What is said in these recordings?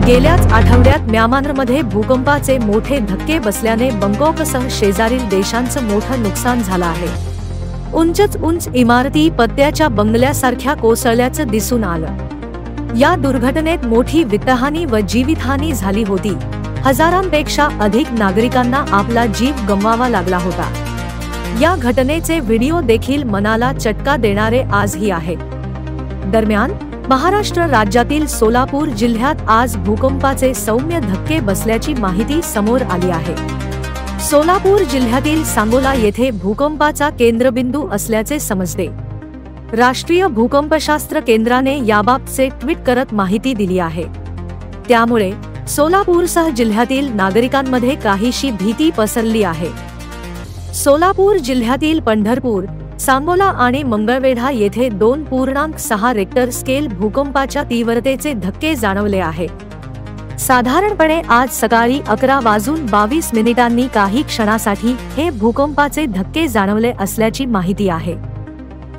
गेल्याच आठवड्यात म्यानमारमध्ये भूकंपाचे मोठे धक्के बसल्याने बंगकोकसह शेजारील देशांचं मोठं नुकसान झालं आहे। उंच इमारती पत्त्याच्या बंगल्यासारख्या कोसळल्याचं दिसून आलं। या दुर्घटनेत मोठी वित्तहानी व जीवितहानी झाली होती। हजारांपेक्षा अधिक नागरिकांना आपला जीव गमवावा लागला होता। या घटनेचे व्हिडिओ देखील मनाला चटका देणारे आजही आहेत। दरम्यान महाराष्ट्र राज्यातील सोलापूर जिल्ह्यात आज भूकंपाचे सौम्य धक्के बसल्याची माहिती समोर आली आहे। सोलापूर जिल्ह्यातील सांगोला येथे भूकंपाचा केंद्रबिंदू असल्याचे समजते। राष्ट्रीय भूकंपशास्त्र केंद्राने याबाबतचे ट्विट करत माहिती दिली आहे। त्यामुळे सोलापूरसह जिल्ह्यातील नागरिकांमध्ये काहीशी भीती पसरली आहे। सोलापूर जिल्ह्यातील पंढरपूर, सांगोला आणि मंगळवेढा येथे 2.6 रेक्टर स्केल भूकंपाच्या तीव्रतेचे धक्के जाणवले आहेत। साधारणपणे आज सकाळी 11:22 काही क्षणासाठी हे भूकंपाचे धक्के जाणवले असल्याची माहिती आहे।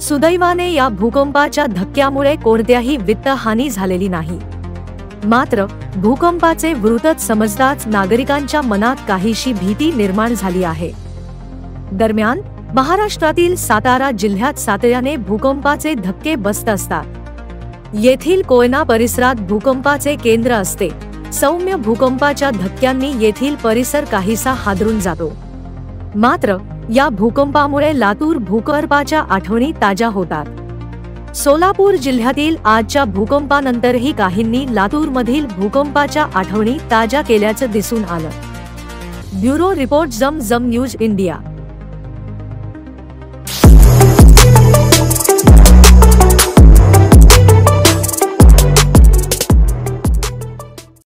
सुदैवाने या भूकंपाच्या धक्क्यामुळे कोणत्याही वित्तहानी झालेली नाही। मात्र भूकंपाचे वृत्त समजताच नागरिकांच्या मनात काहीशी भीती निर्माण झाली आहे। दरम्यान महाराष्ट्रातील सातारा जिल्ह्यात सातत्याने भूकंपाचे धक्के बसत असतात। येथील कोयना परिसरात भूकंपाचे केंद्र असते। सौम्य भूकंपाच्या धक्क्यांनी येथील परिसर काहीसा हादरून जातो। मात्र या भूकंपामुळे लातूर भूकंपाच्या आठवणी ताज्या होतात। सोलापूर जिल्ह्यातील आजच्या भूकंपानंतरही काहींनी लातूरमधील भूकंपाच्या आठवणी ताज्या केल्याचं दिसून आलं। ब्युरो रिपोर्ट, जम न्यूज इंडिया।